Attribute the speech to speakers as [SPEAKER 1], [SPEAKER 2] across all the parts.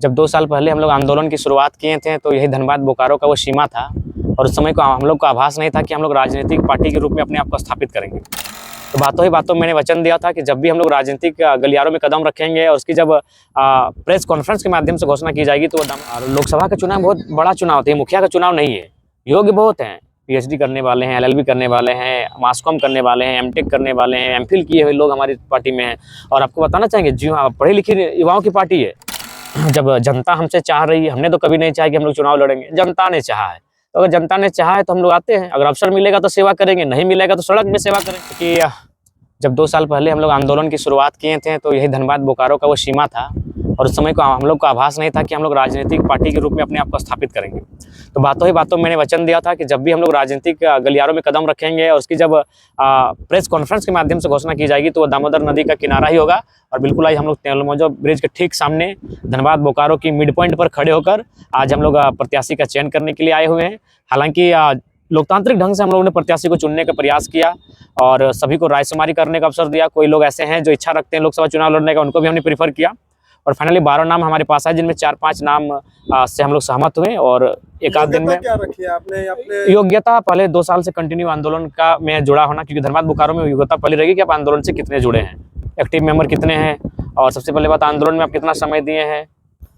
[SPEAKER 1] जब 2 साल पहले हम लोग आंदोलन की शुरुआत किए थे तो यही धनबाद बोकारो का वो सीमा था और उस समय को हम लोग को आभास नहीं था कि हम लोग राजनीतिक पार्टी के रूप में अपने आप को स्थापित करेंगे। तो बातों ही बातों मैंने वचन दिया था कि जब भी हम लोग राजनीतिक गलियारों में कदम रखेंगे और उसकी जब प्रेस कॉन्फ्रेंस के माध्यम से घोषणा की जाएगी तो और लोकसभा का चुनाव बहुत बड़ा चुनाव है, मुखिया का चुनाव नहीं है। योग्य बहुत हैं, पीएचडी करने वाले हैं, एलएलबी करने वाले हैं, मास.कॉम करने वाले हैं, एमटेक करने वाले हैं, एमफिल किए हुए लोग हमारी पार्टी में हैं। और आपको बताना चाहेंगे जी हाँ, पढ़े लिखे युवाओं की पार्टी है। जब जनता हमसे चाह रही है, हमने तो कभी नहीं चाहा कि हम लोग चुनाव लड़ेंगे, जनता ने चाहा है। तो अगर जनता ने चाहा है तो हम लोग आते हैं, अगर अवसर मिलेगा तो सेवा करेंगे, नहीं मिलेगा तो सड़क में सेवा करेंगे। कि जब 2 साल पहले हम लोग आंदोलन की शुरुआत किए थे तो यही धनबाद बोकारो का वो सीमा था और उस समय को हम लोग को आभास नहीं था कि हम लोग राजनीतिक पार्टी के रूप में अपने आप को स्थापित करेंगे। तो बातों ही बातों मैंने वचन दिया था कि जब भी हम लोग राजनीतिक गलियारों में कदम रखेंगे और उसकी जब प्रेस कॉन्फ्रेंस के माध्यम से घोषणा की जाएगी तो वो दामोदर नदी का किनारा ही होगा। और बिल्कुल आज हम लोग तेलमौजो ब्रिज के ठीक सामने धनबाद बोकारो की मिड पॉइंट पर खड़े होकर आज हम लोग प्रत्याशी का चयन करने के लिए आए हुए हैं। हालांकि लोकतांत्रिक ढंग से हम लोगों ने प्रत्याशी को चुनने का प्रयास किया और सभी को रायशुमारी करने का अवसर दिया। कोई लोग ऐसे हैं जो इच्छा रखते हैं लोकसभा चुनाव लड़ने का, उनको भी हमने प्रीफर किया और फाइनली 12 नाम हमारे पास है, जिनमें 4-5 नाम से हम लोग सहमत हुए। और एक आध दिन में
[SPEAKER 2] क्या रखी है आपने अपने
[SPEAKER 1] योग्यता पहले 2 साल से कंटिन्यू आंदोलन का में जुड़ा होना, क्योंकि धनबाद बोकारो में योग्यता पहले रहेगी कि आप आंदोलन से कितने जुड़े हैं, एक्टिव मेंबर कितने हैं और सबसे पहले बात आंदोलन में आप कितना समय दिए हैं,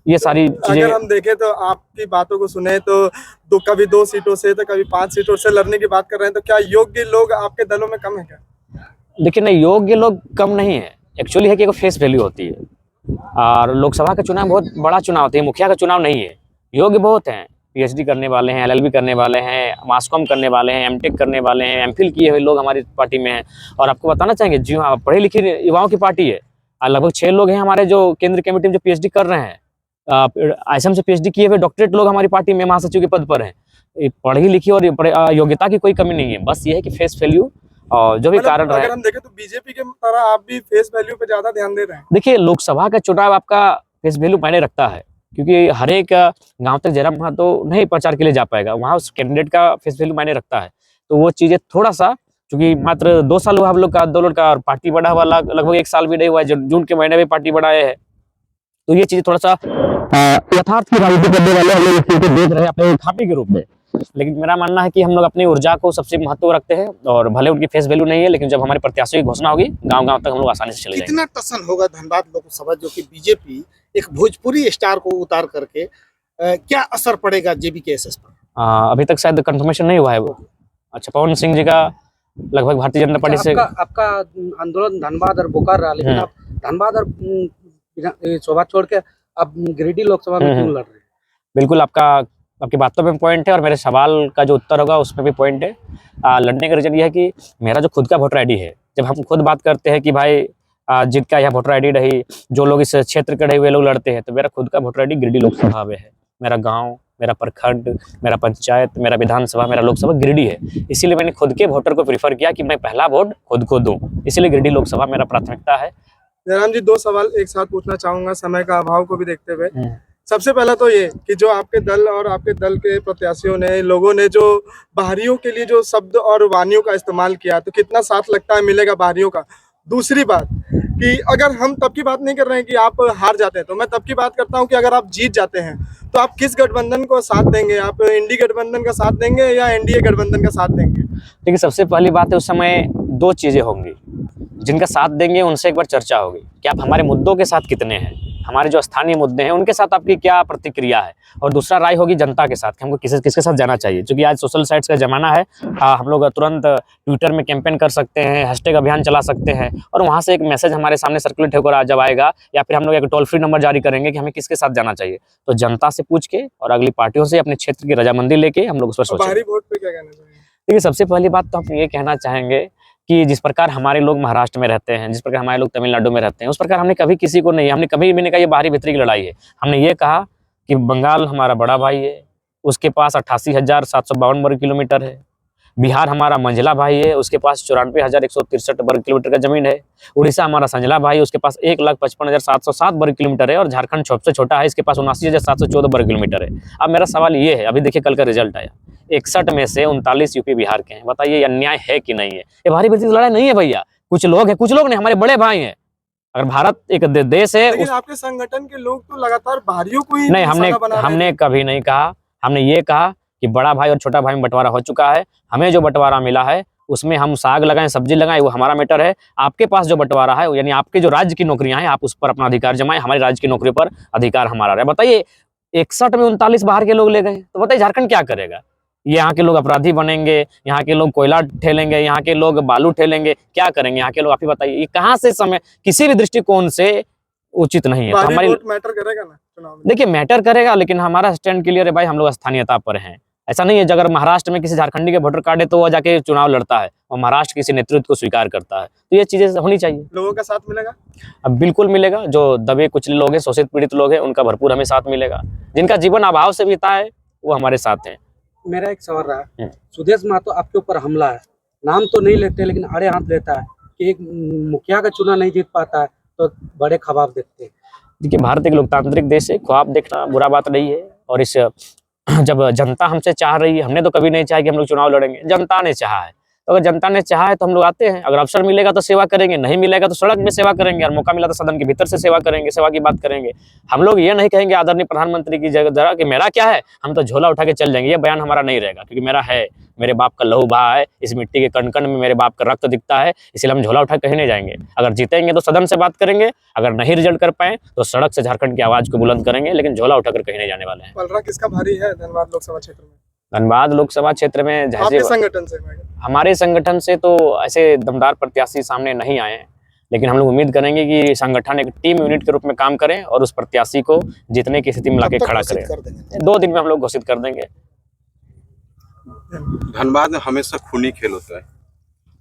[SPEAKER 1] ये सारी चीजें।
[SPEAKER 2] अगर हम देखें तो आपकी बातों को सुने तो कभी 2 सीटों से तो कभी 5 सीटों से लड़ने की बात कर रहे हैं, तो क्या योग्य लोग आपके दलों में कम है क्या?
[SPEAKER 1] देखिए नहीं, योग्य लोग कम नहीं है, एक्चुअली है कि फेस वैल्यू होती है और लोकसभा का चुनाव बहुत बड़ा चुनाव है, मुखिया का चुनाव नहीं है। योग्य बहुत हैं, पीएचडी करने वाले हैं, एलएलबी करने वाले हैं, मास.कॉम करने वाले हैं, एमटेक करने वाले हैं, एमफिल किए हुए लोग हमारी पार्टी में हैं। और आपको बताना चाहेंगे जी हाँ, पढ़े लिखे युवाओं की पार्टी है। लगभग 6 लोग हैं हमारे जो केंद्रीय कमेटी में जो पीएचडी कर रहे हैं, आईएसएम से पीएचडी किए हुए डॉक्टरेट लोग हमारी पार्टी में महासचिव के पद पर हैं। पढ़ी लिखी और योग्यता की कोई कमी नहीं है, बस ये है कि फेस वैल्यू और जो भी कारण रहे।
[SPEAKER 2] अगर हम देखें तो बीजेपी के तरह आप भी फेस वैल्यू पे ज्यादा ध्यान दे रहे हैं।
[SPEAKER 1] देखिए लोकसभा का चुनाव आपका फेस वैल्यू मायने रखता है, क्योंकि हर एक गांव तक जयराम वहाँ तो नहीं प्रचार के लिए जा पाएगा, वहाँ उस कैंडिडेट का फेस वैल्यू मायने रखता है। तो वो चीजें थोड़ा सा, क्योंकि मात्र 2 साल हुआ हम लोग का आंदोलन का और पार्टी बढ़ा हुआ लगभग 1 साल भी नहीं हुआ है, जून के महीने में पार्टी बढ़ाए है। तो ये चीज थोड़ा सा यथार्थ की राजनीति करने वाले हम लोग इस चीज को देख रहे हैं अपने खापी के रूप में। लेकिन मेरा मानना है कि हम लोग अपनी ऊर्जा को सबसे महत्व रखते हैं और भले उनकी फेस वैल्यू नहीं है, लेकिन जब हमारे प्रत्याशियों की घोषणा होगी गांव-गांव तक हम लोग आसानी से चले जाएंगे।
[SPEAKER 3] कितना टसन होगा धनबाद लोकसभा जो कि बीजेपी एक भोजपुरी स्टार को उतार करके क्या असर पड़ेगा जेबीकेएसएस पर?
[SPEAKER 1] अभी तक शायद कंफर्मेशन नहीं हुआ है वो। अच्छा, पवन सिंह जी का लगभग भारतीय जनता पार्टी से
[SPEAKER 4] आपका आंदोलन धनबाद और बोकारो रहा, लेकिन आप धनबाद और शोभा छोड़ के अब गिरिडीह लोकसभा में क्यों लड़ रहे हैं?
[SPEAKER 1] बिल्कुल, आपकी बातों में पॉइंट है और मेरे सवाल का जो उत्तर होगा उसमें भी पॉइंट है। लड़ने का रीजन यह है कि मेरा जो खुद का वोटर आईडी है, जब हम खुद बात करते हैं कि भाई जिनका यह वोटर आईडी रही, जो लोग इस क्षेत्र के रहे हुए लोग लड़ते हैं, तो मेरा खुद का वोटर आईडी गिरिडीह लोकसभा में है। मेरा गाँव, मेरा प्रखंड, मेरा पंचायत, मेरा विधानसभा, मेरा लोकसभा गिरिडीह है। इसीलिए मैंने खुद के वोटर को प्रीफर किया कि मैं पहला वोट खुद को दूं, इसीलिए गिरिडीह लोकसभा मेरा प्राथमिकता है।
[SPEAKER 2] जयराम जी, 2 सवाल एक साथ पूछना चाहूंगा समय का अभाव को भी देखते हुए। सबसे पहला तो ये कि जो आपके दल और आपके दल के प्रत्याशियों ने, लोगों ने जो बाहरियों के लिए जो शब्द और वानियों का इस्तेमाल किया, तो कितना साथ लगता है मिलेगा बाहरियों का? दूसरी बात कि अगर हम तब की बात नहीं कर रहे हैं कि आप हार जाते हैं, तो मैं तब की बात करता हूं कि अगर आप जीत जाते हैं तो आप किस गठबंधन को साथ देंगे? आप इंडी गठबंधन का साथ देंगे या एनडीए गठबंधन का साथ देंगे?
[SPEAKER 1] देखिए, सबसे पहली बात है उस समय 2 चीजें होंगी, जिनका साथ देंगे उनसे एक बार चर्चा होगी कि आप हमारे मुद्दों के साथ कितने हैं, हमारे जो स्थानीय मुद्दे हैं उनके साथ आपकी क्या प्रतिक्रिया है। और दूसरा राय होगी जनता के साथ कि हमको किसके साथ जाना चाहिए, क्योंकि आज सोशल साइट्स का जमाना है। हम लोग तुरंत ट्विटर में कैंपेन कर सकते हैं, हैशटैग अभियान चला सकते हैं और वहाँ से एक मैसेज हमारे सामने सर्कुलेट होकर जब आएगा, या फिर हम लोग एक टोल फ्री नंबर जारी करेंगे कि हमें किसके साथ जाना चाहिए। तो जनता से पूछ के और अगली पार्टियों से अपने क्षेत्र की रजामंदी लेके हम लोग उस पर सोचेंगे।
[SPEAKER 2] बाहरी वोट पे क्या कहना चाहिए?
[SPEAKER 1] देखिए, सबसे पहली बात तो हम ये कहना चाहेंगे कि जिस प्रकार हमारे लोग महाराष्ट्र में रहते हैं, जिस प्रकार हमारे लोग तमिलनाडु में रहते हैं, उस प्रकार हमने कभी किसी को नहीं, हमने कभी भी नहीं कहा ये बाहरी भीतरी की लड़ाई है। हमने ये कहा कि बंगाल हमारा बड़ा भाई है, उसके पास 88,752 वर्ग किलोमीटर है। बिहार हमारा मंझला भाई है, उसके पास 94,163 वर्ग किलोमीटर का जमीन है। उड़ीसा हमारा संझला भाई है, उसके पास 1,55,707 वर्ग किलोमीटर है। और झारखंड सबसे छोटा है, इसके पास 79,714 वर्ग किलोमीटर है। अब मेरा सवाल ये है, अभी देखिए कल का रिजल्ट आया, 61 में से 39 यूपी बिहार के हैं। बताइए ये अन्याय है कि नहीं है? ये भारी भीतरी लड़ाई नहीं है भैया, कुछ लोग हैं, कुछ लोग नहीं, हमारे बड़े भाई हैं। अगर भारत एक देश है
[SPEAKER 2] लेकिन आपके संगठन के लोग तो लगातार बाहरियों को ही
[SPEAKER 1] नहीं,
[SPEAKER 2] निशाना बना रहे हैं।
[SPEAKER 1] हमने कभी नहीं कहा। हमने ये कहा कि बड़ा भाई और छोटा भाई में बंटवारा हो चुका है। हमें जो बंटवारा मिला है उसमें हम साग लगाएं, सब्जी लगाएं, वो हमारा मैटर है। आपके पास जो बंटवारा है, यानी आपके जो राज्य की नौकरियां हैं, आप उस पर अपना अधिकार जमाएं। हमारे राज्य की नौकरी पर अधिकार हमारा रहे। बताइए, 61 में 39 बाहर के लोग ले गए, तो बताइए झारखंड क्या करेगा? यहाँ के लोग अपराधी बनेंगे, यहाँ के लोग कोयला ठेलेंगे, यहाँ के लोग बालू ठेलेंगे, क्या करेंगे यहाँ के लोग? आप ही बताइए, ये कहाँ से समय किसी भी दृष्टिकोण से उचित नहीं है। तो
[SPEAKER 2] बाहरी
[SPEAKER 1] हमारी
[SPEAKER 2] वोट मैटर करेगा ना चुनाव में?
[SPEAKER 1] देखिए, मैटर करेगा, लेकिन हमारा स्टैंड क्लियर है भाई, हम लोग स्थानीयता पर हैं। ऐसा नहीं है अगर महाराष्ट्र में किसी झारखंडी के वोटर कार्ड है तो वो जाके चुनाव लड़ता है और महाराष्ट्र किसी नेतृत्व को स्वीकार करता है, तो ये चीजें होनी चाहिए।
[SPEAKER 2] लोगों का साथ मिलेगा?
[SPEAKER 1] अब बिल्कुल मिलेगा। जो दबे कुचले लोग हैं, शोषित पीड़ित लोग हैं, उनका भरपूर हमें साथ मिलेगा। जिनका जीवन अभाव से बीता है वो हमारे साथ हैं।
[SPEAKER 4] मेरा एक सवाल रहा, सुदेश महतो आपके ऊपर हमला है, नाम तो नहीं लेते लेकिन आड़े हाथ लेता है कि एक मुखिया का चुनाव नहीं जीत पाता है तो बड़े ख्वाब देखते हैं।
[SPEAKER 1] देखिए, भारत एक लोकतांत्रिक देश है, ख्वाब देखना बुरा बात नहीं है। और इस जब जनता हमसे चाह रही है, हमने तो कभी नहीं चाहा कि हम लोग चुनाव लड़ेंगे, जनता ने चाहा है। तो अगर जनता ने चाहा है तो हम लोग आते हैं। अगर अवसर मिलेगा तो सेवा करेंगे, नहीं मिलेगा तो सड़क में सेवा करेंगे, और मौका मिला तो सदन के भीतर से सेवा करेंगे, सेवा की बात करेंगे। हम लोग ये नहीं कहेंगे आदरणीय प्रधानमंत्री की जगह कि मेरा क्या है, हम तो झोला उठा के चल जाएंगे, ये बयान हमारा नहीं रहेगा। क्योंकि मेरा है, मेरे बाप का लहू बहा है, इस मिट्टी के कण कण में मेरे बाप का रक्त दिखता है, इसलिए हम झोला उठा कहीं नहीं जाएंगे। अगर जीतेंगे तो सदन से बात करेंगे, अगर नहीं रिजल्ट कर पाए तो सड़क से झारखंड की आवाज को बुलंद करेंगे, लेकिन झोला उठाकर कहीं नहीं जाने वाले हैं।
[SPEAKER 2] पलड़ा किसका भारी है धनबाद लोकसभा क्षेत्र में?
[SPEAKER 1] धनबाद लोकसभा क्षेत्र में
[SPEAKER 2] आपके संगठन से?
[SPEAKER 1] हमारे संगठन से तो ऐसे दमदार प्रत्याशी सामने नहीं आए हैं, लेकिन हम लोग उम्मीद करेंगे कि संगठन एक टीम यूनिट के रूप में काम करें और उस प्रत्याशी को जीतने की स्थिति में लाके खड़ा करें। 2 दिन में हम लोग घोषित कर देंगे।
[SPEAKER 5] धनबाद में हमेशा खूनी खेल होता है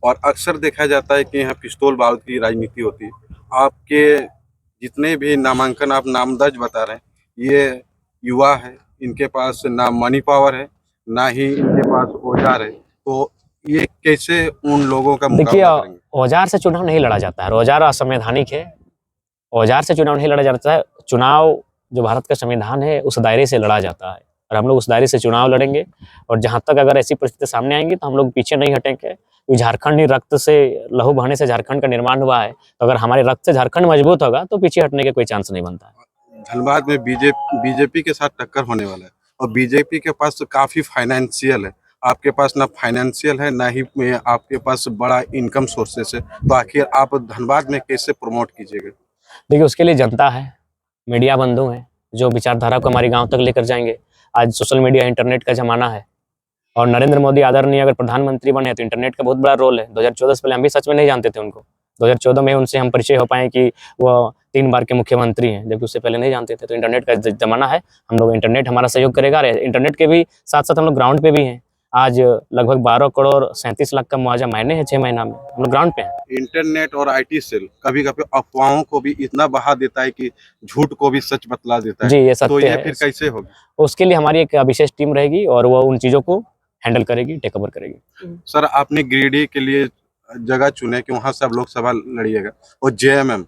[SPEAKER 5] और अक्सर देखा जाता है कि यहाँ पिस्तौल बारूद की राजनीति होती है। आपके जितने भी नामांकन आप नाम दर्ज बता रहे हैं, ये युवा है, इनके पास ना मनी पावर है, ना ही इनके पास औजार है, तो ये कैसे उन लोगों का मुकाबला करेंगे?
[SPEAKER 1] औजार से चुनाव नहीं लड़ा जाता है, औजार असंवैधानिक है। औजार से चुनाव नहीं लड़ा जाता है। चुनाव जो भारत का संविधान है उस दायरे से लड़ा जाता है, और हम लोग उस दायरे से चुनाव लड़ेंगे। और जहां तक अगर ऐसी परिस्थिति सामने आएंगी तो हम लोग पीछे नहीं हटेंगे, क्योंकि झारखंड रक्त से, लहू बहने से झारखंड का निर्माण हुआ है। तो अगर हमारे रक्त से झारखंड मजबूत होगा तो पीछे हटने के कोई चांस नहीं बनता है।
[SPEAKER 5] धनबाद में बीजेपी के साथ टक्कर होने वाला है और बीजेपी के पास तो काफी फाइनेंशियल है, आपके पास ना फाइनेंशियल है, ना ही आपके पास बड़ा इनकम सोर्सेस है, तो आखिर आप धनबाद में कैसे प्रमोट कीजिएगा?
[SPEAKER 1] देखिए, उसके लिए जनता है, मीडिया बंधु हैं जो विचारधारा को हमारे गांव तक लेकर जाएंगे। आज सोशल मीडिया, इंटरनेट का जमाना है, और नरेंद्र मोदी आदरणीय अगर प्रधानमंत्री बने तो इंटरनेट का बहुत बड़ा रोल है। 2014 से पहले हम भी सच में नहीं जानते थे उनको। 2014 में उनसे हम परिचय हो पाए कि वो 3 बार के मुख्यमंत्री हैं, जबकि उससे पहले नहीं जानते थे। तो इंटरनेट का जमाना है, हम लोग, इंटरनेट हमारा सहयोग करेगा। इंटरनेट के भी साथ साथ हम लोग ग्राउंड पे भी हैं। आज लगभग 12 करोड़ 37 लाख का मुआवजा मायने है 6 महीना में, हम लोग ग्राउंड पे हैं।
[SPEAKER 5] इंटरनेट और आईटी सेल कभी कभी अफवाहों को भी इतना बहा देता है कि झूठ को भी सच बतला देता है।
[SPEAKER 1] जी, ये सत्य
[SPEAKER 5] तो ये
[SPEAKER 1] है।
[SPEAKER 5] फिर कैसे होगा?
[SPEAKER 1] उसके लिए हमारी एक विशेष टीम रहेगी और वो उन चीज़ों को हैंडल करेगी, टेक ओवर करेगी।
[SPEAKER 5] सर, आपने गिरिडीह के लिए जगह चुने कि वहां से आप लोकसभा लड़िएगा, और जेएमएम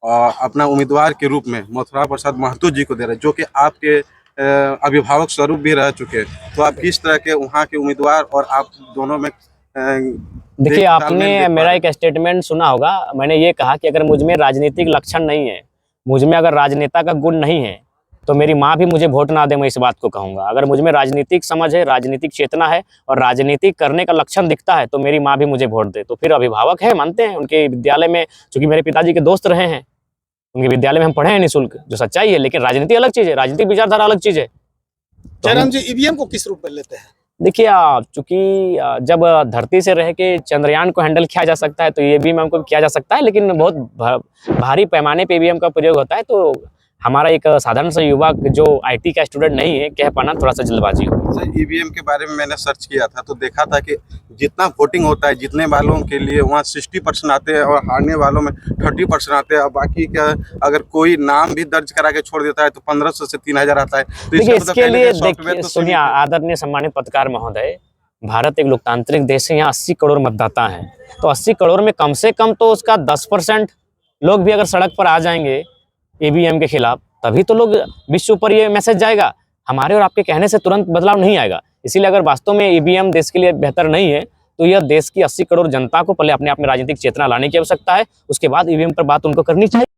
[SPEAKER 5] अपना उम्मीदवार के रूप में मथुरा प्रसाद महतो जी को दे रहे हैं, जो कि आपके अभिभावक स्वरूप भी रह चुके हैं। तो आप किस तरह के वहाँ के उम्मीदवार और आप दोनों में
[SPEAKER 1] देखिए, आपने मेरा एक स्टेटमेंट सुना होगा, मैंने ये कहा कि अगर मुझ में राजनीतिक लक्षण नहीं है, मुझ में अगर राजनेता का गुण नहीं है, तो मेरी माँ भी मुझे वोट ना दे, मैं इस बात को कहूँगा। अगर मुझ में राजनीतिक समझ है, राजनीतिक चेतना है और राजनीति करने का लक्षण दिखता है, तो मेरी माँ भी मुझे वोट दे। तो फिर अभिभावक है, मानते हैं, उनके विद्यालय में, चूंकि मेरे पिताजी के दोस्त रहे हैं, उनके विद्यालय में हम पढ़े हैं निःशुल्क, जो सच्चाई है। लेकिन राजनीति अलग चीज़ है, राजनीतिक विचारधारा अलग चीज़ है।
[SPEAKER 3] जयराम जी, ईवीएम को किस रूप में लेते हैं?
[SPEAKER 1] देखिए, चूंकि जब धरती से रह के चंद्रयान को हैंडल किया जा सकता है तो ईवीएम को किया जा सकता है, लेकिन बहुत भारी पैमाने पे ईवीएम का प्रयोग होता है। तो हमारा एक साधारण सा युवा जो आईटी का स्टूडेंट नहीं है, कह पाना थोड़ा सा जल्दबाजी हो।
[SPEAKER 5] सर, ईवीएम के बारे में मैंने सर्च किया था तो देखा था कि जितना वोटिंग होता है, जितने वालों के लिए वहाँ 60% आते हैं और हारने वालों में 30% आते हैं, और बाकी का अगर कोई नाम भी दर्ज करा के छोड़ देता है तो 1500 से 3000 आता है। तो
[SPEAKER 1] देखिए, इसके लिए देखिए, सुनिए आदरणीय सम्मानित पत्रकार महोदय, भारत एक लोकतांत्रिक देश है, यहाँ 80 करोड़ मतदाता हैं। तो 80 करोड़ में कम से कम तो उसका 10% लोग भी अगर सड़क पर आ जाएंगे ईवीएम के खिलाफ, तभी तो लोग विश्व पर ये मैसेज जाएगा। हमारे और आपके कहने से तुरंत बदलाव नहीं आएगा। इसीलिए अगर वास्तव में ईवीएम देश के लिए बेहतर नहीं है, तो यह देश की 80 करोड़ जनता को पहले अपने आप में राजनीतिक चेतना लाने की आवश्यकता है, उसके बाद ईवीएम पर बात उनको करनी चाहिए।